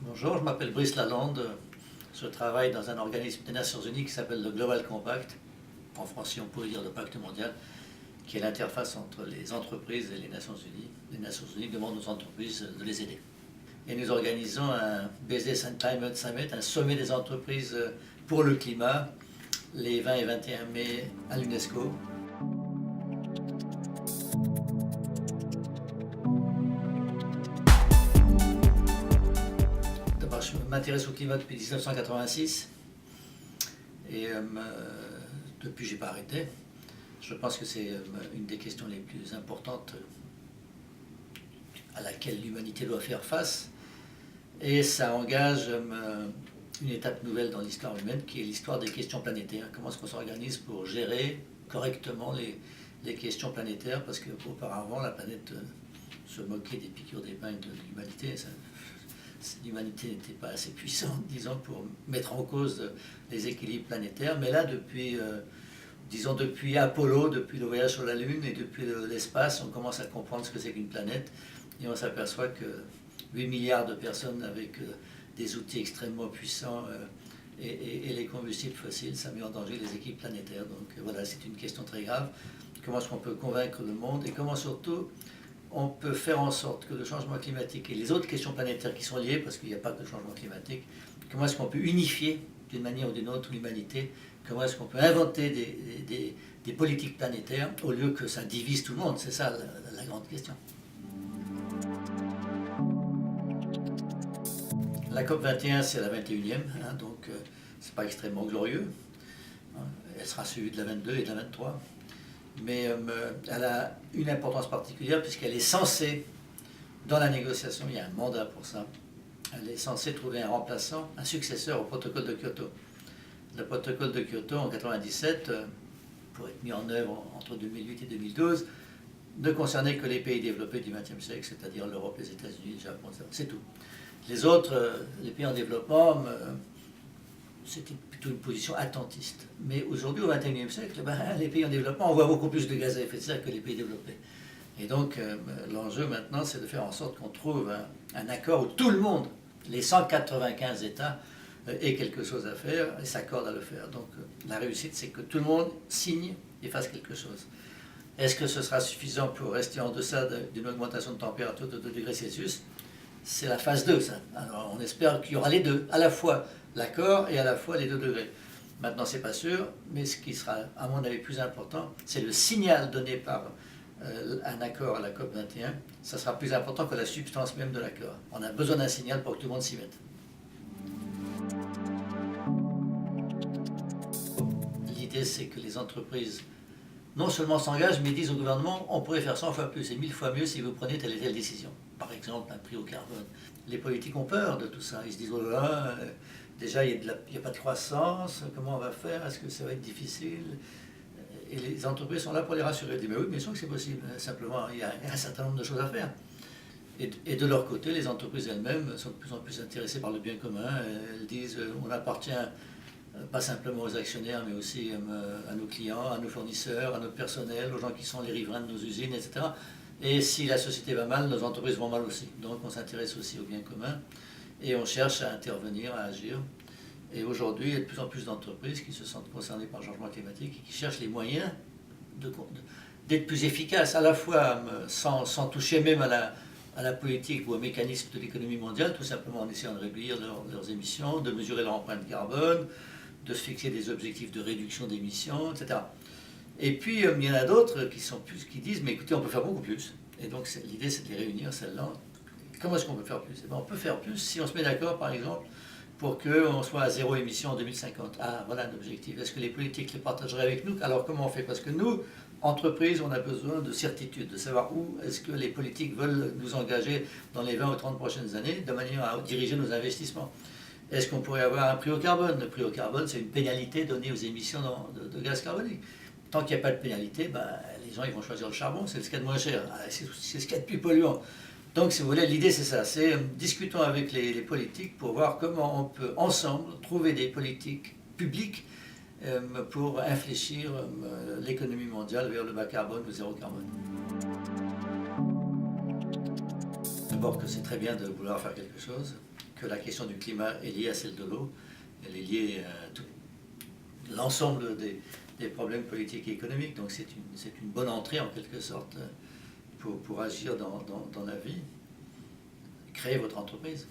Bonjour, je m'appelle Brice Lalande. Je travaille dans un organisme des Nations Unies qui s'appelle le Global Compact. En français, on pourrait dire le pacte mondial, qui est l'interface entre les entreprises et les Nations Unies. Les Nations Unies demandent aux entreprises de les aider. Et nous organisons un Business and Climate Summit, un sommet des entreprises pour le climat, les 20 et 21 mai à l'UNESCO. D'abord, je m'intéresse au climat depuis 1986 et depuis, je n'ai pas arrêté. Je pense que c'est une des questions les plus importantes à laquelle l'humanité doit faire face. Et ça engage une étape nouvelle dans l'histoire humaine, qui est l'histoire des questions planétaires. Comment est-ce qu'on s'organise pour gérer correctement les questions planétaires, parce qu'auparavant, la planète se moquait des piqûres d'épingle de l'humanité. L'humanité n'était pas assez puissante, disons, pour mettre en cause les équilibres planétaires. Mais là, depuis Apollo, depuis le voyage sur la Lune et depuis l'espace, on commence à comprendre ce que c'est qu'une planète. Et on s'aperçoit que 8 milliards de personnes avec des outils extrêmement puissants et les combustibles fossiles, ça met en danger les équipes planétaires. Donc voilà, c'est une question très grave. Comment est-ce qu'on peut convaincre le monde et comment surtout on peut faire en sorte que le changement climatique et les autres questions planétaires qui sont liées, parce qu'il n'y a pas que le changement climatique, comment est-ce qu'on peut unifier d'une manière ou d'une autre l'humanité, comment est-ce qu'on peut inventer des politiques planétaires au lieu que ça divise tout le monde. C'est ça la grande question. La COP 21, c'est la 21e, donc c'est pas extrêmement glorieux. Elle sera suivie de la 22 et de la 23. Mais elle a une importance particulière puisqu'elle est censée, dans la négociation, il y a un mandat pour ça, elle est censée trouver un remplaçant, un successeur au protocole de Kyoto. Le protocole de Kyoto en 1997, pour être mis en œuvre entre 2008 et 2012, ne concernait que les pays développés du XXe siècle, c'est-à-dire l'Europe, les États-Unis, le Japon, c'est tout. Les autres, les pays en développement, c'était plutôt une position attentiste. Mais aujourd'hui, au XXIe siècle, les pays en développement envoient beaucoup plus de gaz à effet de serre que les pays développés. Et donc, l'enjeu maintenant, c'est de faire en sorte qu'on trouve un accord où tout le monde, les 195 États, aient quelque chose à faire et s'accordent à le faire. Donc, la réussite, c'est que tout le monde signe et fasse quelque chose. Est-ce que ce sera suffisant pour rester en deçà d'une augmentation de température de 2 degrés Celsius? C'est la phase 2, ça. Alors, on espère qu'il y aura les deux, à la fois l'accord et à la fois les 2 degrés. Maintenant, c'est pas sûr, mais ce qui sera, à mon avis, plus important, c'est le signal donné par un accord à la COP 21. Ça sera plus important que la substance même de l'accord. On a besoin d'un signal pour que tout le monde s'y mette. L'idée, c'est que les entreprises non seulement s'engagent, mais disent au gouvernement, on pourrait faire 100 fois plus et 1000 fois mieux si vous prenez telle et telle décision. Par exemple, un prix au carbone. Les politiques ont peur de tout ça. Ils se disent, oh là là, déjà, il n'y a pas de croissance, comment on va faire, est-ce que ça va être difficile? Et les entreprises sont là pour les rassurer. Ils disent, mais oui, bien sûr que c'est possible. Simplement, il y a un certain nombre de choses à faire. Et de leur côté, les entreprises elles-mêmes sont de plus en plus intéressées par le bien commun. Elles disent, on appartient pas simplement aux actionnaires, mais aussi à nos clients, à nos fournisseurs, à notre personnel, aux gens qui sont les riverains de nos usines, etc. Et si la société va mal, nos entreprises vont mal aussi. Donc on s'intéresse aussi au bien commun et on cherche à intervenir, à agir. Et aujourd'hui, il y a de plus en plus d'entreprises qui se sentent concernées par le changement climatique et qui cherchent les moyens d'être plus efficaces, à la fois sans toucher même à la politique ou au mécanisme de l'économie mondiale, tout simplement en essayant de réduire leurs émissions, de mesurer leur empreinte carbone, de se fixer des objectifs de réduction d'émissions, etc. Et puis, il y en a d'autres qui disent, mais écoutez, on peut faire beaucoup plus. Et donc, l'idée, c'est de les réunir, celles-là. Comment est-ce qu'on peut faire plus? On peut faire plus si on se met d'accord, par exemple, pour qu'on soit à 0 émission en 2050. Ah, voilà un objectif. Est-ce que les politiques les partageraient avec nous? Alors, comment on fait? Parce que nous, entreprises, on a besoin de certitude, de savoir où est-ce que les politiques veulent nous engager dans les 20 ou 30 prochaines années, de manière à diriger nos investissements. Est-ce qu'on pourrait avoir un prix au carbone? Le prix au carbone, c'est une pénalité donnée aux émissions de gaz carbonique. Tant qu'il n'y a pas de pénalité, les gens ils vont choisir le charbon, c'est ce qu'il y a de moins cher, c'est ce qu'il y a de plus polluant. Donc, si vous voulez, l'idée c'est ça, c'est discutons avec les politiques pour voir comment on peut ensemble trouver des politiques publiques pour infléchir l'économie mondiale vers le bas carbone ou zéro carbone. D'abord que c'est très bien de vouloir faire quelque chose, que la question du climat est liée à celle de l'eau. Elle est liée à l'ensemble des problèmes politiques et économiques. Donc c'est une bonne entrée en quelque sorte pour agir dans la vie. Créer votre entreprise.